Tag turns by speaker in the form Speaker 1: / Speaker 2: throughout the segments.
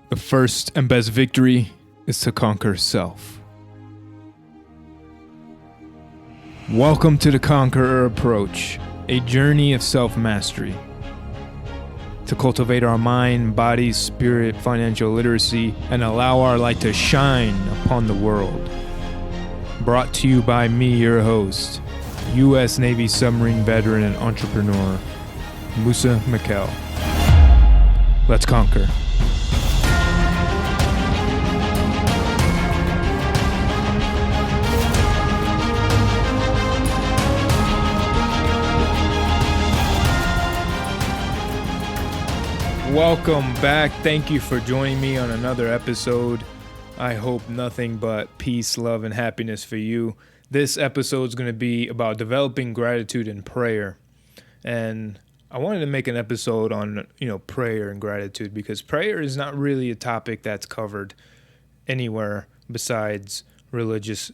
Speaker 1: The first and best victory is to conquer self. Welcome to the Conqueror Approach, a journey of self-mastery. To cultivate our mind, body, spirit, financial literacy, and allow our light to shine upon the world. Brought to you by me, your host, U.S. Navy submarine veteran and entrepreneur, Musa Mikkel. Let's conquer. Welcome back. Thank you for joining me on another episode. I hope nothing but peace, love, and happiness for you. This episode is going to be about developing gratitude and prayer. And I wanted to make an episode on, prayer and gratitude because prayer is not really a topic that's covered anywhere besides religious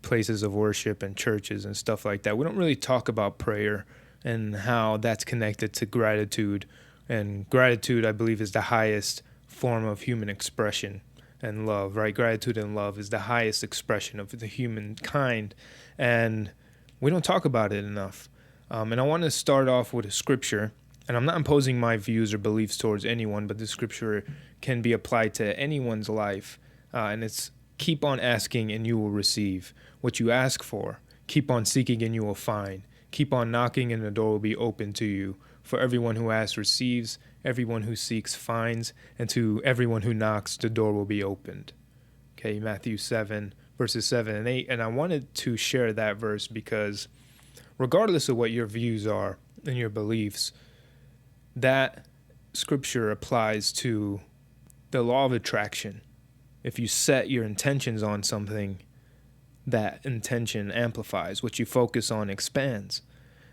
Speaker 1: places of worship and churches and stuff like that. We don't really talk about prayer and how that's connected to gratitude. And gratitude, I believe, is the highest form of human expression and love, right? Gratitude and love is the highest expression of the humankind, and we don't talk about it enough. And I want to start off with a scripture, and I'm not imposing my views or beliefs towards anyone, but the scripture can be applied to anyone's life, and it's keep on asking and you will receive what you ask for. Keep on seeking and you will find. Keep on knocking and the door will be open to you. For everyone who asks receives, everyone who seeks finds, and to everyone who knocks, the door will be opened. Okay, Matthew 7, verses 7 and 8. And I wanted to share that verse because regardless of what your views are and your beliefs, that scripture applies to the law of attraction. If you set your intentions on something, that intention amplifies. What you focus on expands.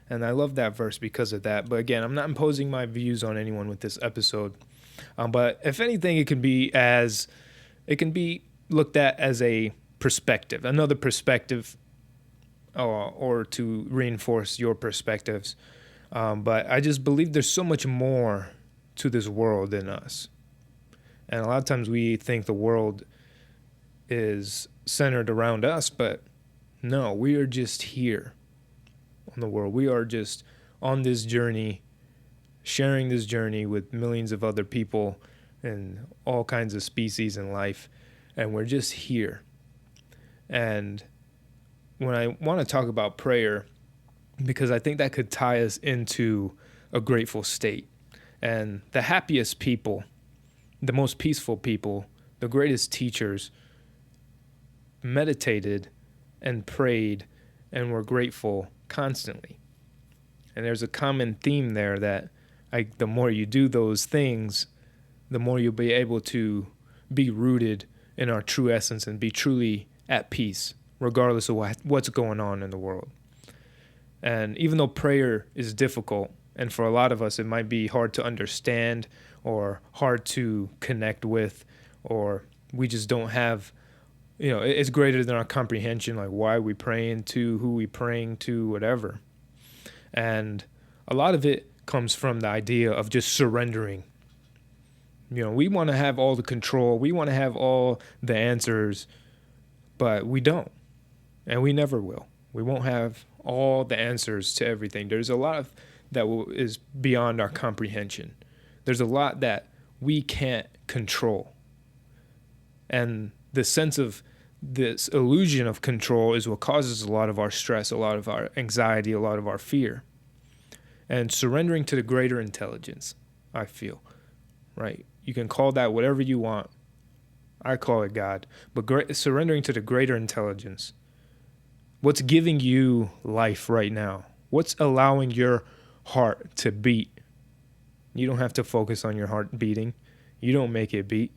Speaker 1: And I love that verse because of that. But again, I'm not imposing my views on anyone with this episode. But if anything, it can be looked at as a perspective, another perspective, or to reinforce your perspectives. But I just believe there's so much more to this world than us. And a lot of times we think the world is centered around us, but no, we are just here. On the world. We are just on this journey, sharing this journey with millions of other people and all kinds of species in life, and we're just here. And when I want to talk about prayer, because I think that could tie us into a grateful state. And the happiest people, the most peaceful people, the greatest teachers meditated and prayed and were grateful constantly. And there's a common theme there that the more you do those things, the more you'll be able to be rooted in our true essence and be truly at peace, regardless of what's going on in the world. And even though prayer is difficult, and for a lot of us it might be hard to understand or hard to connect with, or we just don't have it's greater than our comprehension, like why are we praying to, who we praying to, whatever. And a lot of it comes from the idea of just surrendering. We want to have all the control. We want to have all the answers, but we don't. And we never will. We won't have all the answers to everything. There's a lot of that is beyond our comprehension. There's a lot that we can't control. And the sense of this illusion of control is what causes a lot of our stress, a lot of our anxiety, a lot of our fear. And surrendering to the greater intelligence, I feel, right? You can call that whatever you want. I call it God. But surrendering to the greater intelligence. What's giving you life right now? What's allowing your heart to beat? You don't have to focus on your heart beating. You don't make it beat.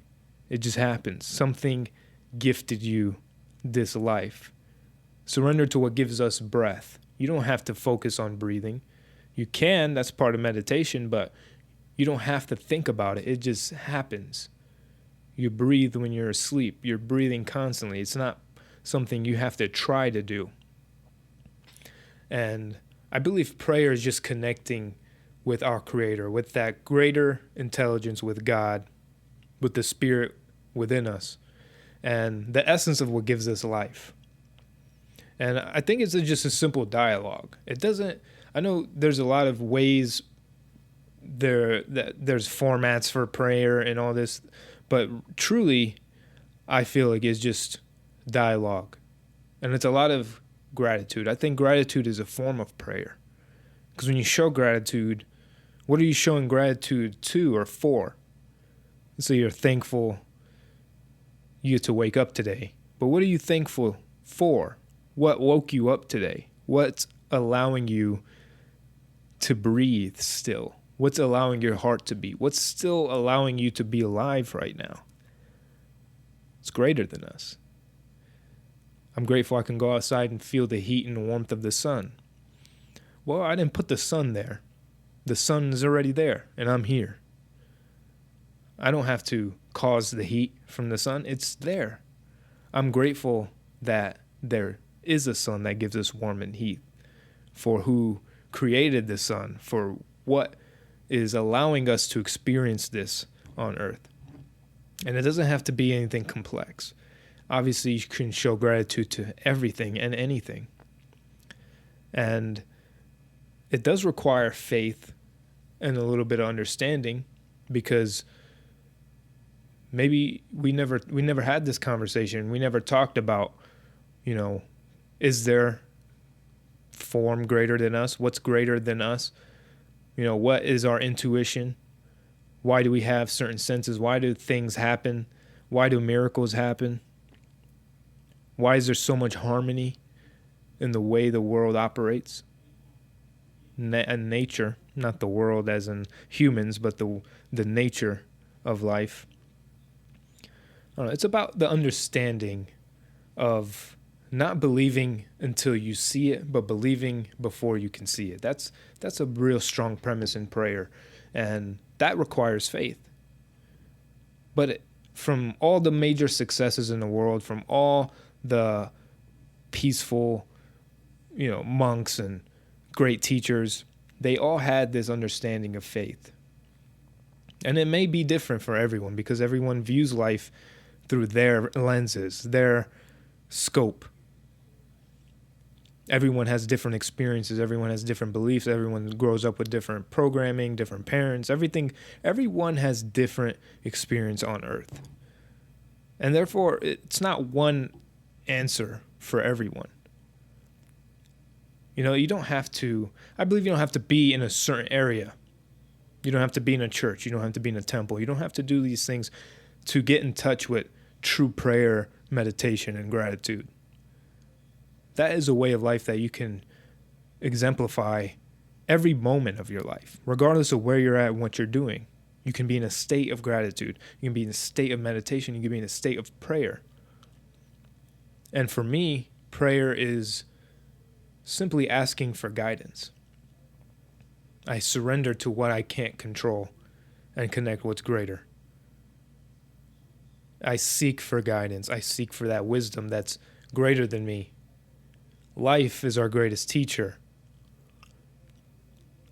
Speaker 1: It just happens. Something gifted you this life. Surrender to what gives us breath. You don't have to focus on breathing. You can, that's part of meditation, but you don't have to think about it. It just happens. You breathe when you're asleep. You're breathing constantly. It's not something you have to try to do. And I believe prayer is just connecting with our Creator, with that greater intelligence, with God, with the Spirit within us and the essence of what gives us life. And I think it's just a simple dialogue. It doesn't, I know there's a lot of ways there's formats for prayer and all this, but truly, I feel like it's just dialogue. And it's a lot of gratitude. I think gratitude is a form of prayer. Because when you show gratitude, what are you showing gratitude to or for? So you're thankful you get to wake up today. But what are you thankful for? What woke you up today? What's allowing you to breathe still? What's allowing your heart to beat? What's still allowing you to be alive right now? It's greater than us. I'm grateful I can go outside and feel the heat and the warmth of the sun. Well, I didn't put the sun there. The sun is already there, and I'm here. I don't have to cause the heat from the sun. It's there. I'm grateful that there is a sun that gives us warmth and heat, for who created the sun, for what is allowing us to experience this on earth. And it doesn't have to be anything complex. Obviously, you can show gratitude to everything and anything. And it does require faith and a little bit of understanding, because maybe we never had this conversation. We never talked about, is there form greater than us? What's greater than us? What is our intuition? Why do we have certain senses? Why do things happen? Why do miracles happen? Why is there so much harmony in the way the world operates? And nature, not the world as in humans, but the nature of life. It's about the understanding of not believing until you see it, but believing before you can see it. That's a real strong premise in prayer, and that requires faith. But from all the major successes in the world, from all the peaceful, monks and great teachers, they all had this understanding of faith. And it may be different for everyone, because everyone views life through their lenses, their scope. Everyone has different experiences. Everyone has different beliefs. Everyone grows up with different programming, different parents, everything. Everyone has different experience on earth. And therefore, it's not one answer for everyone. You don't have to, I believe you don't have to be in a certain area. You don't have to be in a church. You don't have to be in a temple. You don't have to do these things to get in touch with true prayer, meditation, and gratitude. That is a way of life that you can exemplify every moment of your life, regardless of where you're at and what you're doing. You can be in a state of gratitude. You can be in a state of meditation. You can be in a state of prayer. And for me, prayer is simply asking for guidance. I surrender to what I can't control and connect what's greater. I seek for guidance. I seek for that wisdom that's greater than me. Life is our greatest teacher.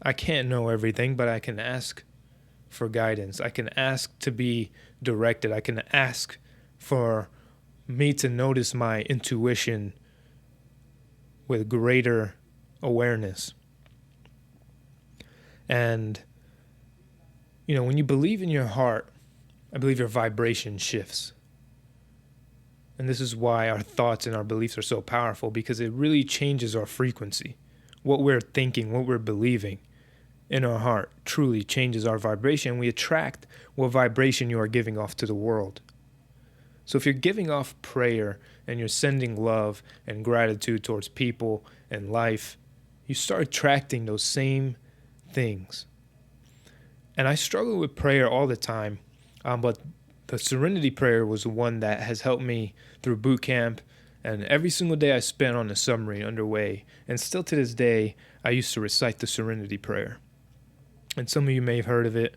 Speaker 1: I can't know everything, but I can ask for guidance. I can ask to be directed. I can ask for me to notice my intuition with greater awareness. And, when you believe in your heart, I believe your vibration shifts. And this is why our thoughts and our beliefs are so powerful, because it really changes our frequency. What we're thinking, what we're believing in our heart truly changes our vibration. We attract what vibration you are giving off to the world. So if you're giving off prayer and you're sending love and gratitude towards people and life, you start attracting those same things. And I struggle with prayer all the time, but the Serenity Prayer was the one that has helped me through boot camp, and every single day I spent on the submarine underway. And still to this day, I used to recite the Serenity Prayer. And some of you may have heard of it,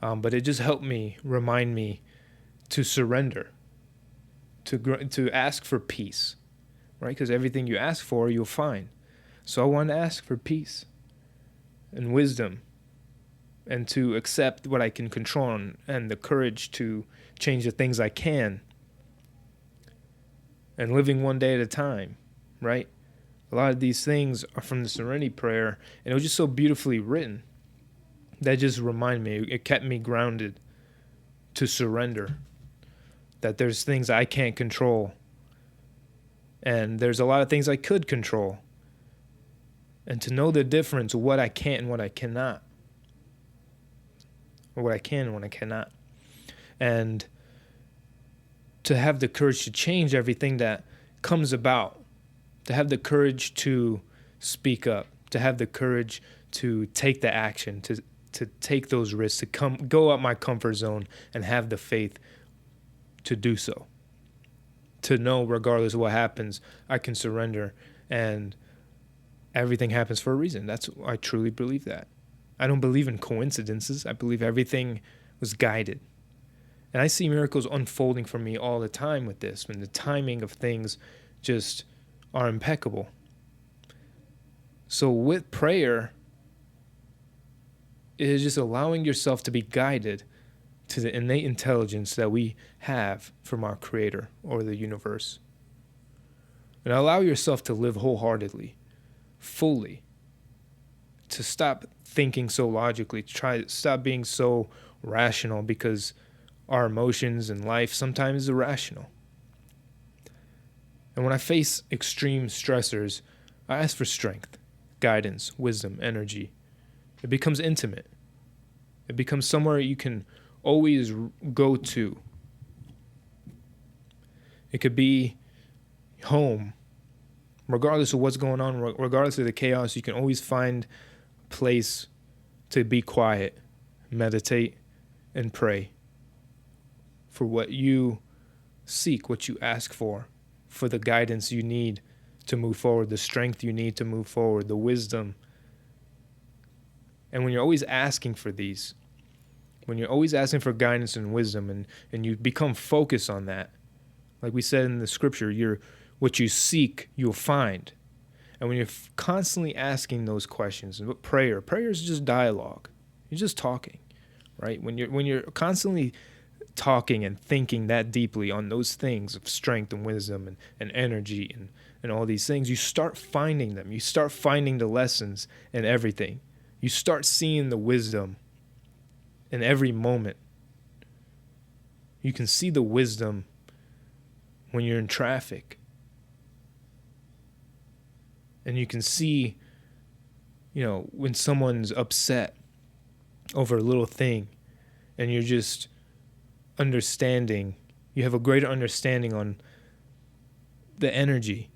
Speaker 1: but it just helped me, remind me to surrender, to ask for peace, right? Because everything you ask for, you'll find. So I want to ask for peace and wisdom and to accept what I can control and the courage to change the things I can, and living one day at a time, right? A lot of these things are from the Serenity Prayer, and it was just so beautifully written. That just reminded me, it kept me grounded to surrender, that there's things I can't control, and there's a lot of things I could control, and to know the difference, what I can and what I cannot, or what I can and what I cannot, and to have the courage to change everything that comes about, to have the courage to speak up, to have the courage to take the action, to take those risks, to go out my comfort zone and have the faith to do so. To know regardless of what happens, I can surrender and everything happens for a reason. I truly believe that. I don't believe in coincidences. I believe everything was guided. And I see miracles unfolding for me all the time with this, when the timing of things just are impeccable. So with prayer, it is just allowing yourself to be guided to the innate intelligence that we have from our Creator or the universe. And allow yourself to live wholeheartedly, fully, to stop thinking so logically, to stop being so rational, because our emotions and life sometimes is irrational. And when I face extreme stressors, I ask for strength, guidance, wisdom, energy. It becomes intimate. It becomes somewhere you can always go to. It could be home. Regardless of what's going on, regardless of the chaos, you can always find a place to be quiet, meditate, and pray for what you seek, what you ask for the guidance you need to move forward, the strength you need to move forward, the wisdom. And when you're always asking for these, when you're always asking for guidance and wisdom, and you become focused on that, like we said in the scripture, what you seek, you'll find. And when you're constantly asking those questions, and prayer is just dialogue. You're just talking, right? When you're constantly talking and thinking that deeply on those things of strength and wisdom and energy and all these things, you start finding them. You start finding the lessons in everything. You start seeing the wisdom in every moment. You can see the wisdom when you're in traffic. And you can see, when someone's upset over a little thing, and you're just understanding, you have a greater understanding on the energy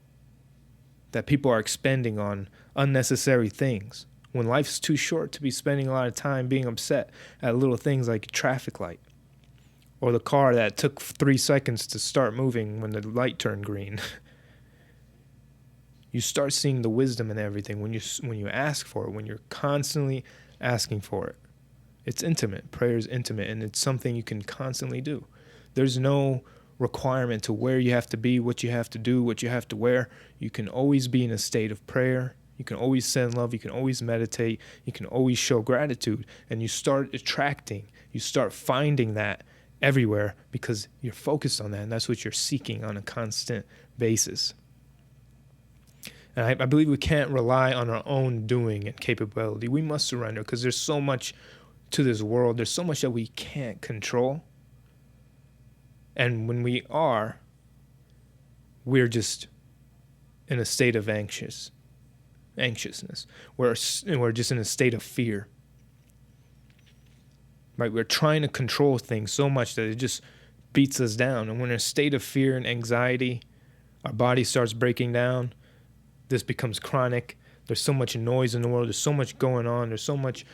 Speaker 1: that people are expending on unnecessary things, when life's too short to be spending a lot of time being upset at little things like a traffic light, or the car that took 3 seconds to start moving when the light turned green. You start seeing the wisdom in everything when you ask for it, when you're constantly asking for it. It's intimate. Prayer is intimate, and it's something you can constantly do. There's no requirement to where you have to be, what you have to do, what you have to wear. You can always be in a state of prayer. You can always send love. You can always meditate. You can always show gratitude. And you start attracting, you start finding that everywhere because you're focused on that, and that's what you're seeking on a constant basis. And I believe we can't rely on our own doing and capability. We must surrender, because there's so much to this world. There's so much that we can't control. And when we are, we're just in a state of anxiousness. We're just in a state of fear. Right? We're trying to control things so much that it just beats us down. And when we're in a state of fear and anxiety, our body starts breaking down. This becomes chronic. There's so much noise in the world. There's so much going on. There's so much,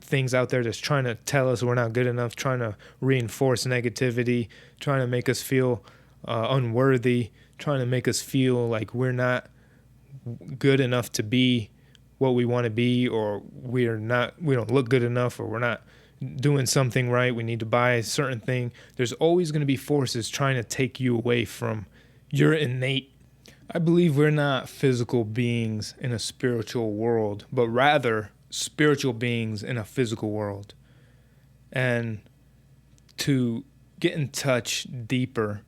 Speaker 1: things out there that's trying to tell us we're not good enough, trying to reinforce negativity, trying to make us feel unworthy, trying to make us feel like we're not good enough to be what we want to be, or we don't look good enough, or we're not doing something right. We need to buy a certain thing. There's always going to be forces trying to take you away from your innate. I believe we're not physical beings in a spiritual world, but rather spiritual beings in a physical world. And to get in touch deeper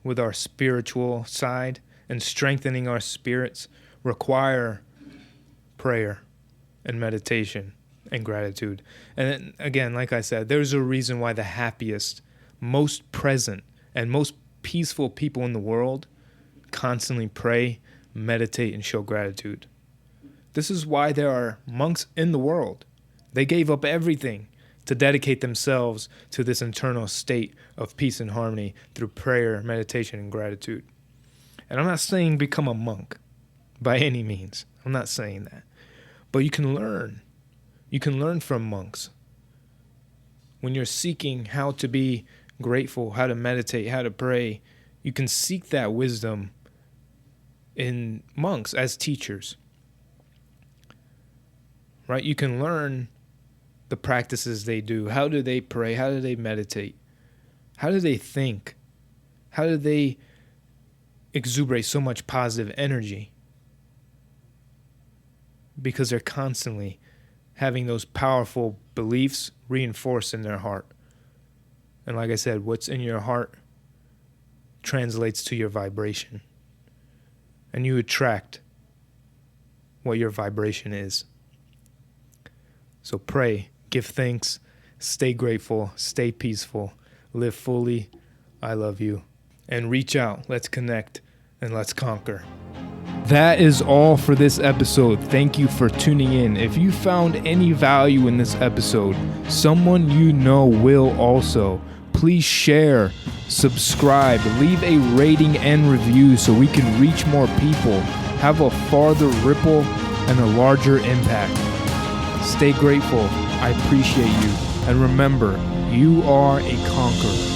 Speaker 1: with our spiritual side and strengthening our spirits require prayer and meditation and gratitude. And then, again, like I said, there's a reason why the happiest, most present, and most peaceful people in the world constantly pray, meditate, and show gratitude. This is why there are monks in the world. They gave up everything to dedicate themselves to this internal state of peace and harmony through prayer, meditation, and gratitude. And I'm not saying become a monk by any means. I'm not saying that. But you can learn. You can learn from monks. When you're seeking how to be grateful, how to meditate, how to pray, you can seek that wisdom in monks as teachers. Right? You can learn the practices they do. How do they pray? How do they meditate? How do they think? How do they exuberate so much positive energy? Because they're constantly having those powerful beliefs reinforced in their heart. And like I said, what's in your heart translates to your vibration. And you attract what your vibration is. So pray, give thanks, stay grateful, stay peaceful, live fully. I love you. And reach out. Let's connect and let's conquer. That is all for this episode. Thank you for tuning in. If you found any value in this episode, someone you know will also. Please share, subscribe, leave a rating and review so we can reach more people, have a farther ripple, and a larger impact. Stay grateful. I appreciate you. And remember, you are a conqueror.